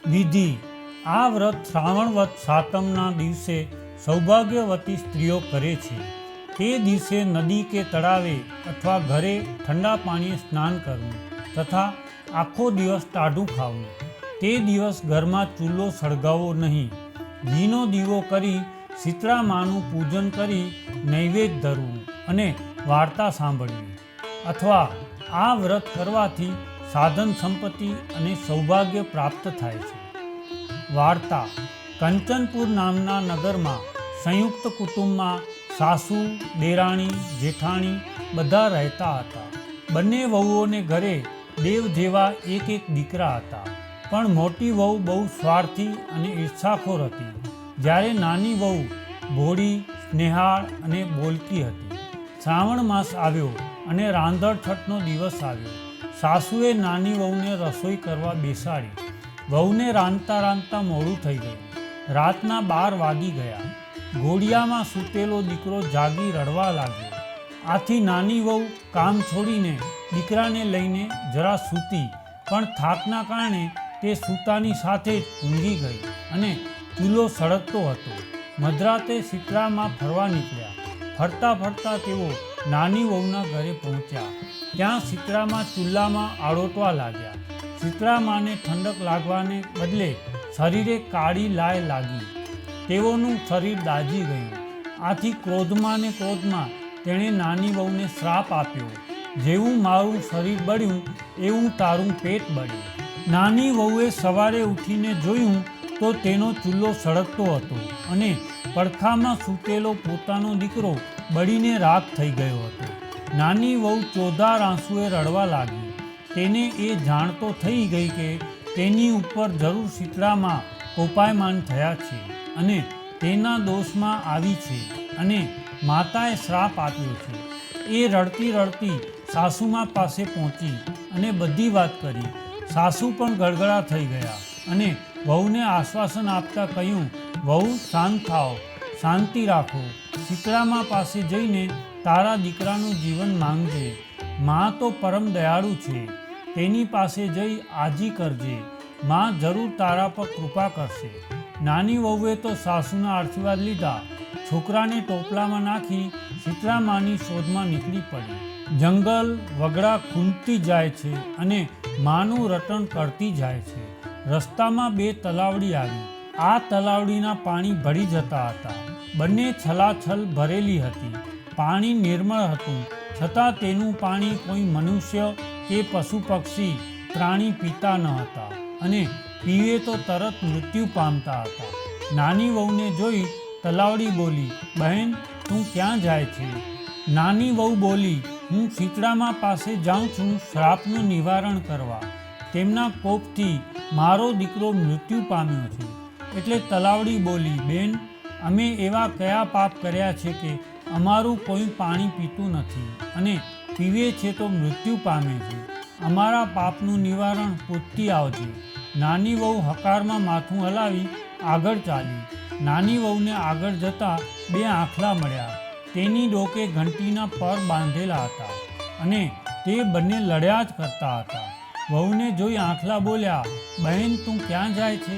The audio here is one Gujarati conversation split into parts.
વિધિ: આ વ્રત શ્રાવણવદ સાતમના દિવસે સૌભાગ્યવતી સ્ત્રીઓ કરે છે. તે દિવસે નદી કે તળાવે અથવા ઘરે ઠંડા પાણીએ સ્નાન કરવું તથા આખો દિવસ ટાઢું ખાવું. તે દિવસ ઘરમાં ચૂલો સળગાવવો નહીં. ઘીનો દીવો કરી શીતળા માનું પૂજન કરી નૈવેદ્ય ધરવું અને વાર્તા સાંભળવી. અથવા આ વ્રત કરવાથી સાધન સંપત્તિ અને સૌભાગ્ય પ્રાપ્ત થાય છે. વાર્તા: કંચનપુર નામના નગરમાં સંયુક્ત કુટુંબમાં સાસુ, દેરાણી, જેઠાણી બધા રહેતા હતા. બંને વહુઓને ઘરે દેવ જેવા એક દીકરા હતા. પણ મોટી વહુ બહુ સ્વાર્થી અને ઈર્ષાખોર હતી, જ્યારે નાની વહુ ભોળી, સ્નેહાળ અને બોલકી હતી. શ્રાવણ માસ આવ્યો અને રાંધણછઠનો દિવસ આવ્યો. સાસુએ નાની વહુને રસોઈ કરવા બેસાડી. વહુને રાંધતા રાંધતા મોડું થઈ ગયું. રાતના 12 વાગી ગયા. ઘોડિયામાં સૂતેલો દીકરો જાગી રડવા લાગ્યો. આથી નાની વહુ કામ છોડીને દીકરાને લઈને જરા સૂતી, પણ થાકના કારણે તે સૂતાની સાથે જ ઊંઘી ગઈ અને ચૂલો સળગતો હતો. મધરાતે શીતળામાં ફરવા નીકળ્યા. ફરતા ફરતા તેઓ નાની વહુના ઘરે પહોંચ્યા. ત્યાં શીતળામાં ચૂલામાં આળોટવા લાગ્યા. શીતળામાને ઠંડક લાગવાને બદલે શરીરે કાળી લાય લાગી. તેઓનું શરીર દાઝી ગયું. આથી ક્રોધમાં ને ક્રોધમાં તેણે નાની વહુને શ્રાપ આપ્યો: જેવું મારું શરીર બળ્યું એવું તારું પેટ બળ્યું. નાની વહુએ સવારે ઉઠીને જોયું તો તેનો ચૂલો સળગતો હતો અને પડખામાં સૂતેલો પોતાનો દીકરો બળીને રાખ થઈ ગયો હતો. નાની વહુ ચોધાર આંસુએ રડવા લાગી. તેને એ જાણ તો થઈ ગઈ કે તેની ઉપર જરૂર શીતળામાં કોપાયમાન થયા છે અને તેના દોષમાં આવી છે અને માતાએ શ્રાપ આપ્યો છે. એ રડતી રડતી સાસુમા પાસે પહોંચી અને બધી વાત કરી. સાસુ પણ ગળગળા થઈ ગયા અને વહુને આશ્વાસન આપતા કહ્યું: વહુ, શાંત થાઓ, શાંતિ રાખો. શીતળામા પાસે જઈને તારા દીકરાનું જીવન માંગજે. માં તો પરમ દયાળુ છે, તેની પાસે જઈ આજી કરજે. માં જરૂર તારા પર કૃપા કરશે. નાની વહુએ તો સાસુના આશીર્વાદ લીધા. છોકરાને ટોપલામાં નાખી શીતળામાની શોધમાં નીકળી પડી. જંગલ વગડા ખૂંદતી જાય છે અને માનું રટણ કરતી જાય છે. રસ્તામાં 2 તલાવડી આવી. આ તલાવડીના પાણી ભળી જતા હતા. બંને છલાછલ ભરેલી હતી. પાણી નિર્મળ હતું, છતાં તેનું પાણી કોઈ મનુષ્ય કે પશુ પક્ષી પ્રાણી પીતા ન હતા અને પીવે તો તરત મૃત્યુ પામતા હતા. નાની વહુને જોઈ તલાવડી બોલી: બહેન, તું ક્યાં જાય છે? નાની વહુ બોલી: હું શીતળામા પાસે જાઉં છું શ્રાપનું નિવારણ કરવા. તેમના કોપથી મારો દીકરો મૃત્યુ પામ્યો છે. એટલે તલાવડી બોલી: બેન, અમે એવા કયા પાપ કર્યા છે કે અમારું કોઈ પાણી પીતું નથી અને પીવે છે તો મૃત્યુ પામે છે? અમારા પાપનું નિવારણ પૂછતી આવજે. નાની વહુ હકારમાં માથું હલાવી આગળ ચાલી. નાની વહુને આગળ જતાં 2 આંખલા મળ્યા. તેની ડોકે ઘંટીના પર બાંધેલા હતા અને તે બંને લડ્યા જ કરતા હતા. વહુને જોઈ આંખલા બોલ્યા: બહેન, તું ક્યાં જાય છે?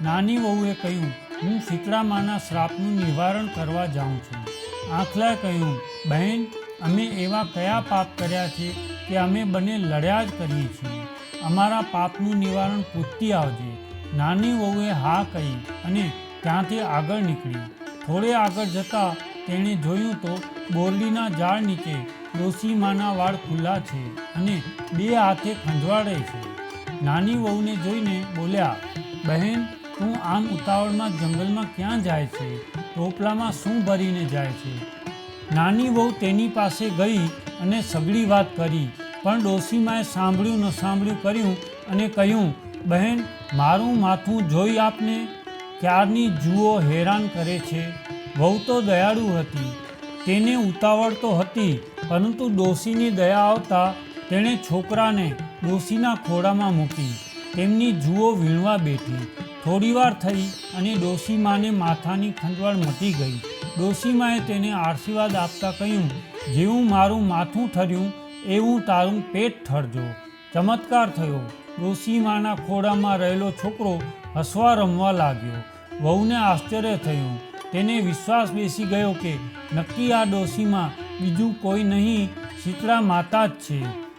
નાની વહુએ કહ્યું: હું શીતળામાના શ્રાપનું નિવારણ કરવા જાઉં છું. આંખલાએ કહ્યું: બહેન, અમે એવા કયા પાપ કર્યા છે કે અમે બંને લડ્યા જ કરીએ છીએ? અમારા પાપનું નિવારણ પૂછતી આવજે. નાની વહુએ હા કહી અને ત્યાંથી આગળ નીકળી. થોડે આગળ જતાં તેણે જોયું તો બોરડીના ઝાડ નીચે ડોશીમાના વાળ ખુલ્લા છે અને 2 હાથે ખંજવાળે છે. નાની વહુને જોઈને બોલ્યા: બહેન, તું આમ ઉતાવળમાં જંગલમાં ક્યાં જાય છે? ટોપલામાં શું ભરીને જાય છે? નાની વહુ તેની પાસે ગઈ અને સઘળી વાત કરી. પણ ડોશીમાએ સાંભળ્યું ન સાંભળ્યું કર્યું અને કહ્યું: બહેન, મારું માથું જોઈ આપને. ક્યારની જુઓ હેરાન કરે છે. વહુ તો દયાળુ હતી, તેને ઉતાવળ તો હતી, પરંતુ ડોશીની દયા આવતા તેણે છોકરાને ડોશીના ખોળામાં મૂકી તેમની જુઓ વીણવા બેઠી. થોડીવાર થઈ અને ડોશીમાને માથાની ખંજવાળ મટી ગઈ. ડોશીમાએ તેને આશીર્વાદ આપતા કહ્યું: જેવું મારું માથું ઠર્યું એવું તારું પેટ ઠરજો. ચમત્કાર થયો. ડોશીમાના ખોળામાં રહેલો છોકરો હસવા રમવા લાગ્યો. વહુને આશ્ચર્ય થયું. તેને વિશ્વાસ બેસી ગયો કે નક્કી આ ડોશીમાં બીજું કોઈ નહીં, શીતળા માતા જ છે.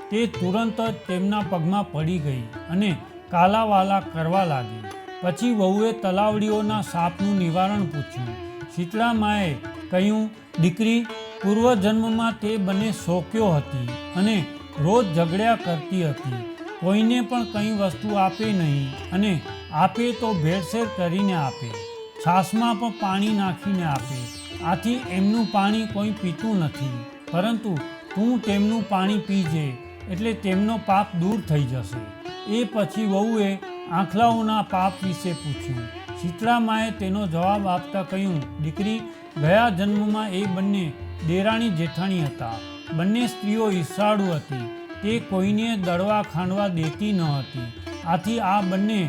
તે તુરંત જ તેમના પગમાં પડી ગઈ અને કાલાવાલા કરવા લાગી. પછી વહુએ તલાવડીઓના સાપનું નિવારણ પૂછ્યું. શીતળા માએ કહ્યું, દીકરી, પૂર્વજન્મમાં તે બંને શોક્યો હતી અને રોજ ઝઘડ્યા કરતી હતી. કોઈને પણ કંઈ વસ્તુ આપે નહીં અને આપે તો ભેળસેળ કરીને આપે, છાશમાં પણ પાણી નાખીને આપે. આથી એમનું પાણી કોઈ પીતું નથી, પરંતુ તું તેમનું પાણી પીજે એટલે તેમનો પાપ દૂર થઈ જશે. એ પછી વહુએ આંખલાઓના પાપ વિશે પૂછ્યું. શીતળા માએ તેનો જવાબ આપતા કહ્યું, દીકરી, ગયા જન્મમાં એ બંને દેરાણી જેઠાણી હતા. બંને સ્ત્રીઓ ઈર્ષાળુ હતી. તે કોઈને દળવા ખાંડવા દેતી ન હતી. આથી આ બંને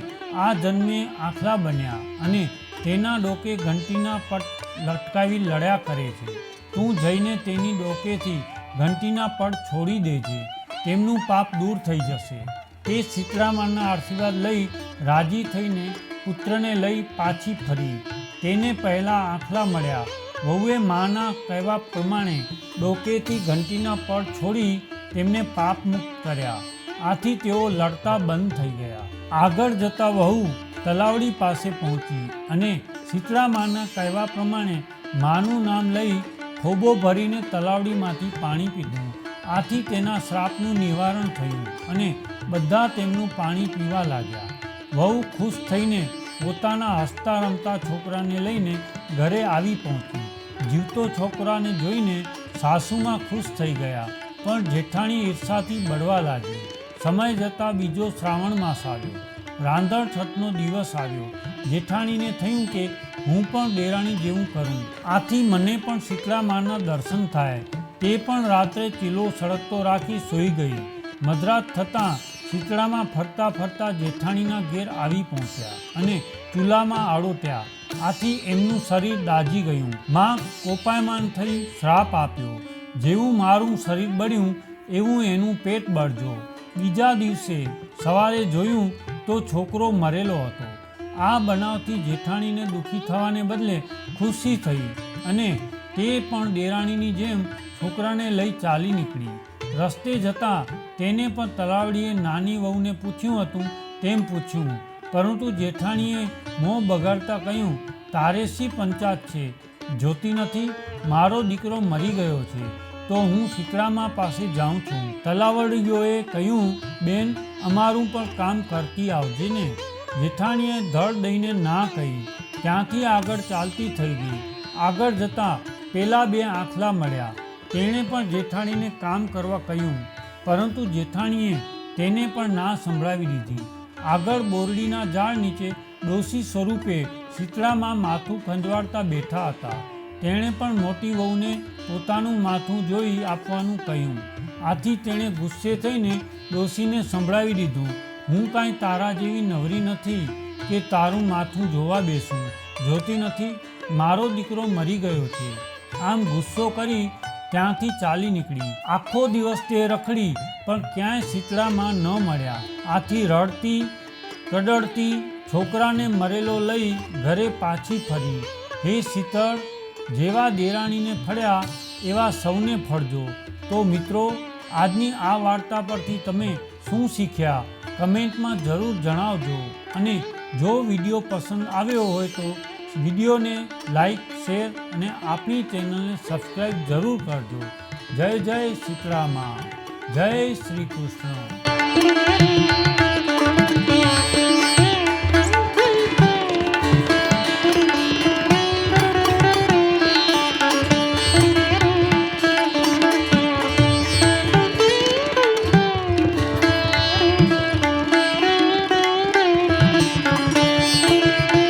આ જન્મે આંખલા બન્યા અને તેના ડોકે ઘંટીના પટ લટકાવી લડ્યા કરે છે. તું જઈને તેની ડોકેથી ઘંટીના પટ છોડી દેજે, તેમનું પાપ દૂર થઈ જશે. તે શીતળામાના આશીર્વાદ લઈ રાજી થઈને પુત્રને લઈ પાછી ફરી. તેને પહેલાં આંખલા મળ્યા. વહુએ માના કહેવા પ્રમાણે ડોકેથી ઘંટીના પટ છોડી તેમને પાપ મુક્ત કર્યા. આથી તેઓ લડતા બંધ થઈ ગયા. આગળ જતા વહુ તલાવડી પાસે પહોંચી અને શીતળામાના કહેવા પ્રમાણે માનું નામ લઈ ખોબો ભરીને તલાવડીમાંથી પાણી પીધું. આથી તેના શ્રાપનું નિવારણ થયું અને બધા તેમનું પાણી પીવા લાગ્યા. વહુ ખુશ થઈને પોતાના હસતા રમતા છોકરાને લઈને ઘરે આવી પહોંચી. જીવતો છોકરાને જોઈને સાસુમાં ખુશ થઈ ગયા, પણ જેઠાણી ઈર્ષાથી બળવા લાગી. સમય જતાં બીજો શ્રાવણ માસ આવ્યો. રાંધણ છઠનો દિવસ આવ્યો. જેઠાણીને થયું કે હું પણ દેરાણી જેવું કરું, આથી મને પણ શીતળા માના દર્શન થાય. તે પણ રાત્રે ચીલો સળગતો રાખી સૂઈ ગઈ. મધરાત થતાં શીતળામાં ફરતા ફરતા જેઠાણીના ઘેર આવી પહોંચ્યા અને ચૂલામાં આડોટ્યા. આથી એમનું શરીર દાઝી ગયું. માં કોપાયમાન થઈ શ્રાપ આપ્યો, જેવું મારું શરીર બળ્યું એવું એનું પેટ બળજો. બીજા દિવસે સવારે જોયું તો છોકરો મરેલો હતો. આ બનાવથી જેઠાણીને દુઃખી થવાને બદલે ખુશી થઈ અને તે પણ દેરાણીની જેમ છોકરાને લઈ ચાલી નીકળી. રસ્તે જતાં તેને પણ તલાવડીએ નાની વહુને પૂછ્યું હતું તેમ પૂછ્યું, પરંતુ જેઠાણીએ મોં બગાડતા કહ્યું, તારે શી પંચાત છે? જોતી નથી? મારો દીકરો મરી ગયો છે તો હું શીતળામા પાસે જાઉં છું. તલાવડીઓએ કહ્યું, બેન, અમારું પણ કામ કરતી આવજે ને. જેઠાણીએ ધડ દઈને ના કહી. ત્યાંથી આગળ ચાલતી થઈ ગઈ. આગળ જતાં પેલા બે આંખલા મળ્યા. તેણે પણ જેઠાણીને કામ કરવા કહ્યું, પરંતુ જેઠાણીએ તેને પણ ના સંભળાવી દીધી. આગળ બોરડીના ઝાડ નીચે ડોશી સ્વરૂપે શીતળામાં માથું ખંજવાળતા બેઠા હતા. તેણે પણ મોટી વહુને પોતાનું માથું જોઈ આપવાનું કહ્યું. આથી તેણે ગુસ્સે થઈને ડોશીને સંભળાવી દીધું, હું કાંઈ તારા જેવી નવરી નથી કે તારું માથું જોવા બેસું. જોતી નથી? મારો દીકરો મરી ગયો છે. આમ ગુસ્સો કરી ત્યાંથી ચાલી નીકળી. આખો દિવસ તે રખડી, પણ ક્યાંય શીતળામાં ન મળ્યા. આથી રડતી કડડતી છોકરાને મરેલો લઈ ઘરે પાછી ફરી. હે શીતળ, જેવા દેરાણીને ફળ્યા એવા સૌને ફળજો. તો મિત્રો, આજની આ વાર્તા પરથી તમે શું શીખ્યા? કમેન્ટમાં જરૂર જણાવજો. અને જો વિડીયો પસંદ આવ્યો હોય તો વિડીયોને લાઈક, શેર અને આપણી ચેનલને સબસ્ક્રાઈબ જરૂર કરજો. જય જય શીતળામા, જય શ્રી કૃષ્ણ.